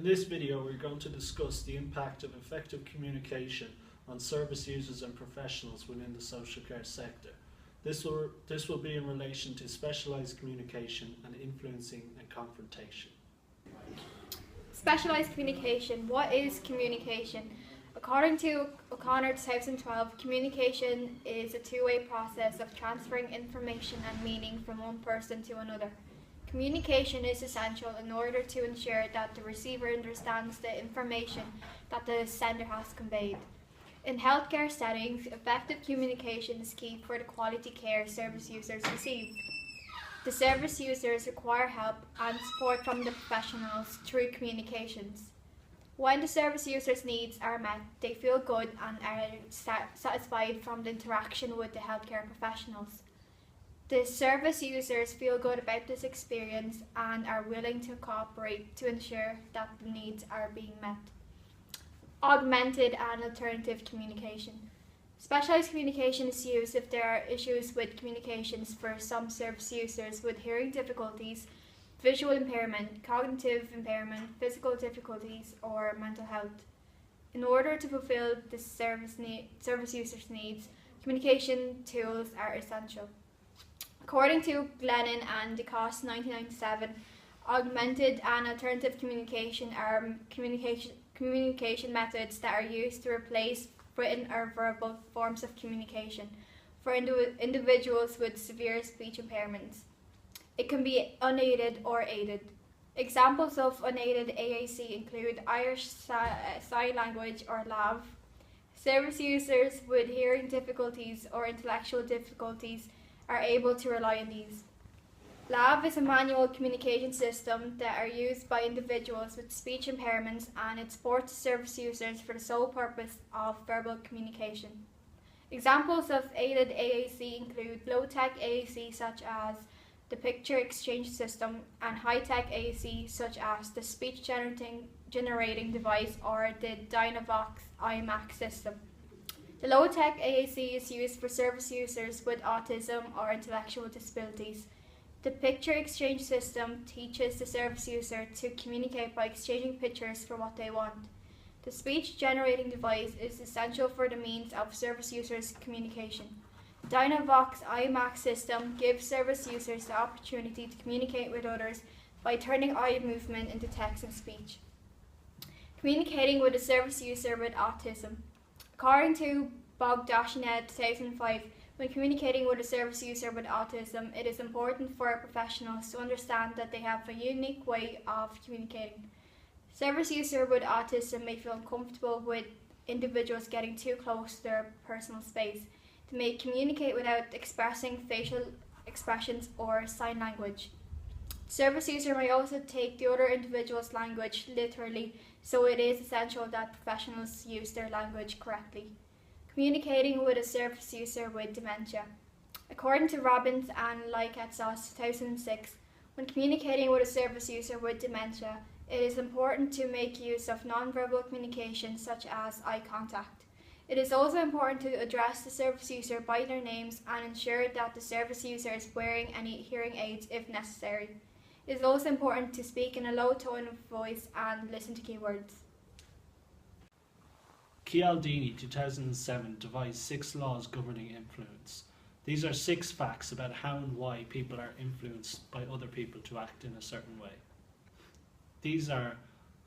In this video, we're going to discuss the impact of effective communication on service users and professionals within the social care sector. This will be in relation to specialised communication and influencing and confrontation. Specialised communication. What is communication? According to O'Connor 2012, communication is a two-way process of transferring information and meaning from one person to another. Communication is essential in order to ensure that the receiver understands the information that the sender has conveyed. In healthcare settings, effective communication is key for the quality care service users receive. The service users require help and support from the professionals through communications. When the service users' needs are met, they feel good and are satisfied from the interaction with the healthcare professionals. The service users feel good about this experience and are willing to cooperate to ensure that the needs are being met. Augmented and alternative communication. Specialised communication is used if there are issues with communications for some service users with hearing difficulties, visual impairment, cognitive impairment, physical difficulties, or mental health. In order to fulfill the service users' needs, communication tools are essential. According to Glennon and DeCoste 1997, augmented and alternative communication are communication methods that are used to replace written or verbal forms of communication for individuals with severe speech impairments. It can be unaided or aided. Examples of unaided AAC include Irish Sign Language or LAV. Service users with hearing difficulties or intellectual difficulties are able to rely on these. LAV is a manual communication system that are used by individuals with speech impairments, and it supports service users for the sole purpose of verbal communication. Examples of aided AAC include low-tech AAC such as the picture exchange system and high-tech AAC such as the speech generating device or the Dynavox IMAX system. The low-tech AAC is used for service users with autism or intellectual disabilities. The picture exchange system teaches the service user to communicate by exchanging pictures for what they want. The speech generating device is essential for the means of service users' communication. The Dynavox IMAX system gives service users the opportunity to communicate with others by turning eye movement into text and speech. Communicating with a service user with autism. According to Bogdashian 2005, when communicating with a service user with autism, it is important for professionals to understand that they have a unique way of communicating. Service users with autism may feel uncomfortable with individuals getting too close to their personal space. They may communicate without expressing facial expressions or sign language. Service user may also take the other individual's language literally, so it is essential that professionals use their language correctly. Communicating with a service user with dementia. According to Robbins and Lykatzos 2006, when communicating with a service user with dementia, it is important to make use of nonverbal communication such as eye contact. It is also important to address the service user by their names and ensure that the service user is wearing any hearing aids if necessary. It is also important to speak in a low tone of voice and listen to keywords. Cialdini 2007 devised 6 laws governing influence. These are 6 facts about how and why people are influenced by other people to act in a certain way. These are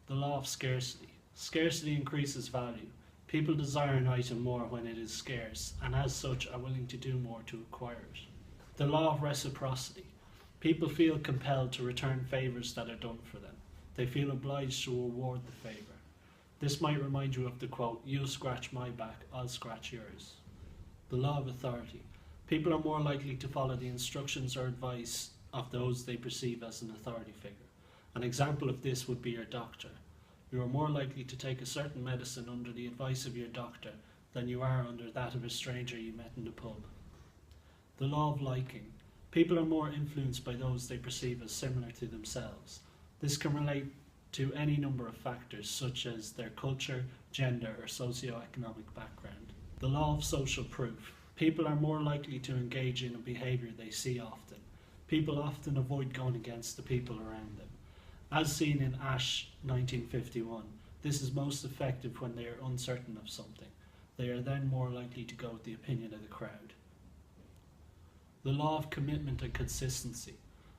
the law of scarcity. Scarcity increases value. People desire an item more when it is scarce, and as such are willing to do more to acquire it. The law of reciprocity. People feel compelled to return favours that are done for them. They feel obliged to reward the favour. This might remind you of the quote, "You'll scratch my back, I'll scratch yours." The law of authority. People are more likely to follow the instructions or advice of those they perceive as an authority figure. An example of this would be your doctor. You are more likely to take a certain medicine under the advice of your doctor than you are under that of a stranger you met in the pub. The law of liking. People are more influenced by those they perceive as similar to themselves. This can relate to any number of factors such as their culture, gender, or socio-economic background. The law of social proof. People are more likely to engage in a behaviour they see often. People often avoid going against the people around them. As seen in Ash 1951, this is most effective when they are uncertain of something. They are then more likely to go with the opinion of the crowd. The law of commitment and consistency.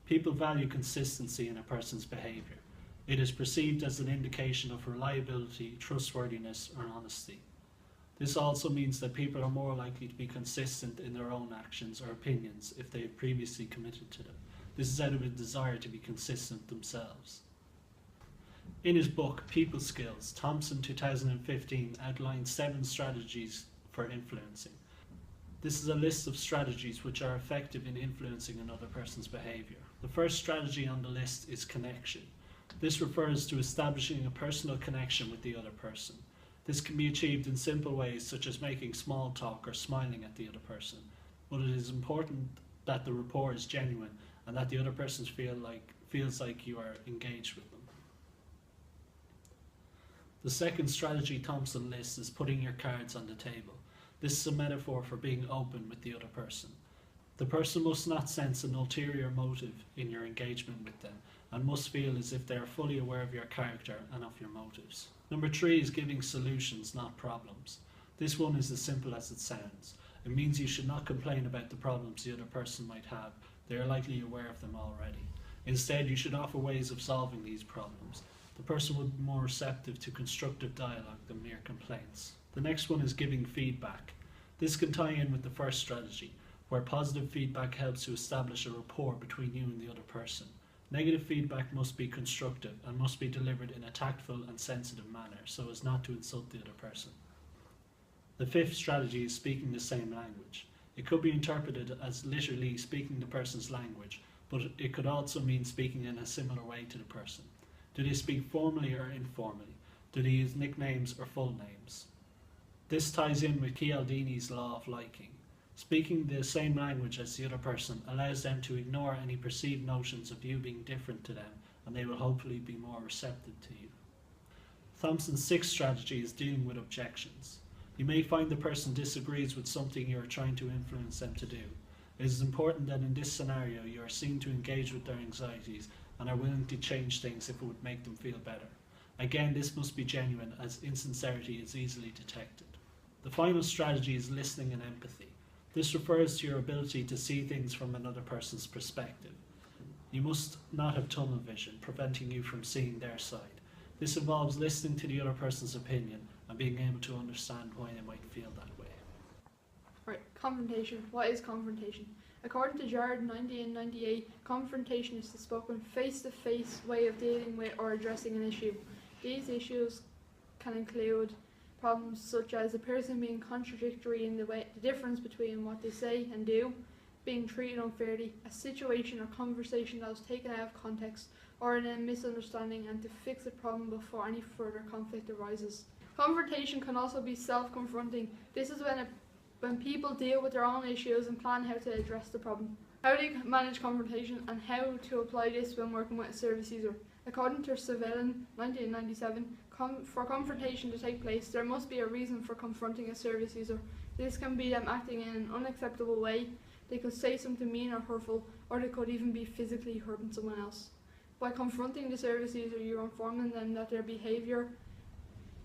People value consistency in a person's behaviour. It is perceived as an indication of reliability, trustworthiness, or honesty. This also means that people are more likely to be consistent in their own actions or opinions if they have previously committed to them. This is out of a desire to be consistent themselves. In his book, People Skills, Thompson 2015 outlined 7 strategies for influencing. This is a list of strategies which are effective in influencing another person's behaviour. The first strategy on the list is connection. This refers to establishing a personal connection with the other person. This can be achieved in simple ways such as making small talk or smiling at the other person, but it is important that the rapport is genuine and that the other person feels like you are engaged with them. The second strategy Thompson lists is putting your cards on the table. This is a metaphor for being open with the other person. The person must not sense an ulterior motive in your engagement with them and must feel as if they are fully aware of your character and of your motives. Number 3 is giving solutions, not problems. This one is as simple as it sounds. It means you should not complain about the problems the other person might have. They are likely aware of them already. Instead, you should offer ways of solving these problems. The person will be more receptive to constructive dialogue than mere complaints. The next one is giving feedback. This can tie in with the first strategy, where positive feedback helps to establish a rapport between you and the other person. Negative feedback must be constructive and must be delivered in a tactful and sensitive manner so as not to insult the other person. The fifth strategy is speaking the same language. It could be interpreted as literally speaking the person's language, but it could also mean speaking in a similar way to the person. Do they speak formally or informally? Do they use nicknames or full names? This ties in with Cialdini's law of liking. Speaking the same language as the other person allows them to ignore any perceived notions of you being different to them, and they will hopefully be more receptive to you. Thompson's sixth strategy is dealing with objections. You may find the person disagrees with something you are trying to influence them to do. It is important that in this scenario you are seen to engage with their anxieties and are willing to change things if it would make them feel better. Again, this must be genuine, as insincerity is easily detected. The final strategy is listening and empathy. This refers to your ability to see things from another person's perspective. You must not have tunnel vision, preventing you from seeing their side. This involves listening to the other person's opinion and being able to understand why they might feel that way. Right, confrontation. What is confrontation? According to Jared 1998, confrontation is the spoken face-to-face way of dealing with or addressing an issue. These issues can include problems such as a person being contradictory in the difference between what they say and do, being treated unfairly, a situation or conversation that was taken out of context, or in a misunderstanding, and to fix the problem before any further conflict arises. Confrontation can also be self-confronting. This is when people deal with their own issues and plan how to address the problem. How do you manage confrontation and how to apply this when working with a service user? According to Savellin 1997, for confrontation to take place, there must be a reason for confronting a service user. This can be them acting in an unacceptable way, they could say something mean or hurtful, or they could even be physically hurting someone else. By confronting the service user, you're informing them that their behaviour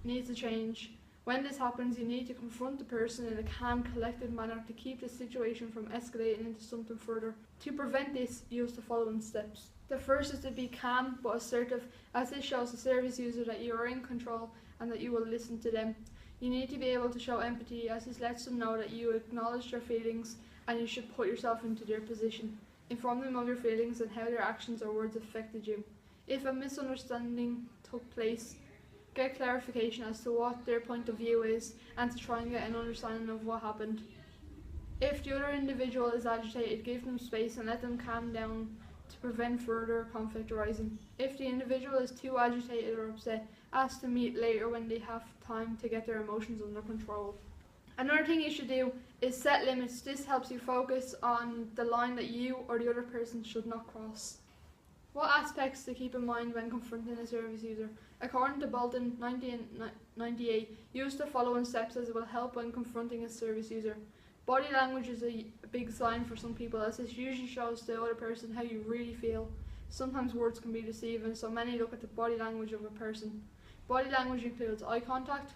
needs to change. When this happens, you need to confront the person in a calm, collected manner to keep the situation from escalating into something further. To prevent this, use the following steps. The first is to be calm but assertive, as this shows the service user that you are in control and that you will listen to them. You need to be able to show empathy, as this lets them know that you acknowledge their feelings and you should put yourself into their position. Inform them of your feelings and how their actions or words affected you. If a misunderstanding took place, get clarification as to what their point of view is and to try and get an understanding of what happened. If the other individual is agitated, give them space and let them calm down to prevent further conflict arising. If the individual is too agitated or upset, ask to meet later when they have time to get their emotions under control. Another thing you should do is set limits. This helps you focus on the line that you or the other person should not cross. What aspects to keep in mind when confronting a service user? According to Bolton 1998, use the following steps as it will help when confronting a service user. Body language is a big sign for some people, as this usually shows the other person how you really feel. Sometimes words can be deceiving, so many look at the body language of a person. Body language includes eye contact,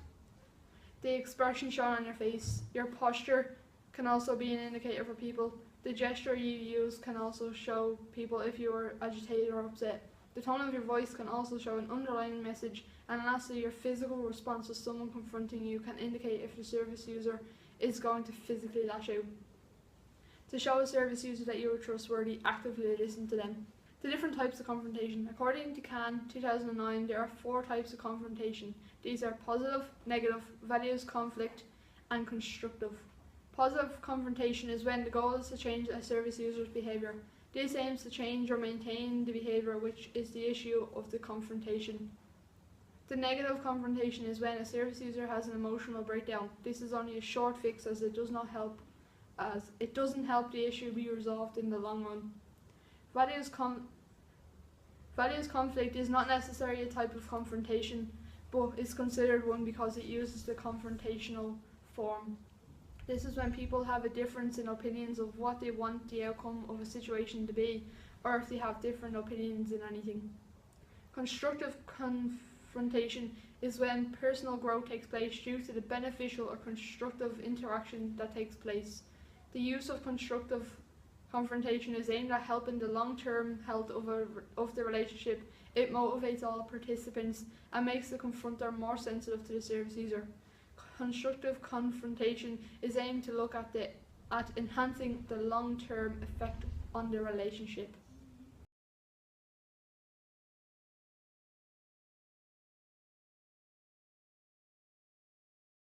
the expression shown on your face. Your posture can also be an indicator for people. The gesture you use can also show people if you are agitated or upset. The tone of your voice can also show an underlying message. And lastly, your physical response to someone confronting you can indicate if the service user is going to physically lash out. To show a service user that you are trustworthy, actively listen to them. The different types of confrontation. According to Cannes 2009, there are 4 types of confrontation. These are positive, negative, values conflict, and constructive. Positive confrontation is when the goal is to change a service user's behaviour. This aims to change or maintain the behaviour which is the issue of the confrontation. The negative confrontation is when a service user has an emotional breakdown. This is only a short fix as it doesn't help the issue be resolved in the long run. Values conflict is not necessarily a type of confrontation, but is considered one because it uses the confrontational form. This is when people have a difference in opinions of what they want the outcome of a situation to be, or if they have different opinions in anything. Constructive confrontation is when personal growth takes place due to the beneficial or constructive interaction that takes place. The use of constructive confrontation is aimed at helping the long-term health of the relationship. It motivates all participants and makes the confronter more sensitive to the service user. Constructive confrontation is aimed to look at enhancing the long-term effect on the relationship.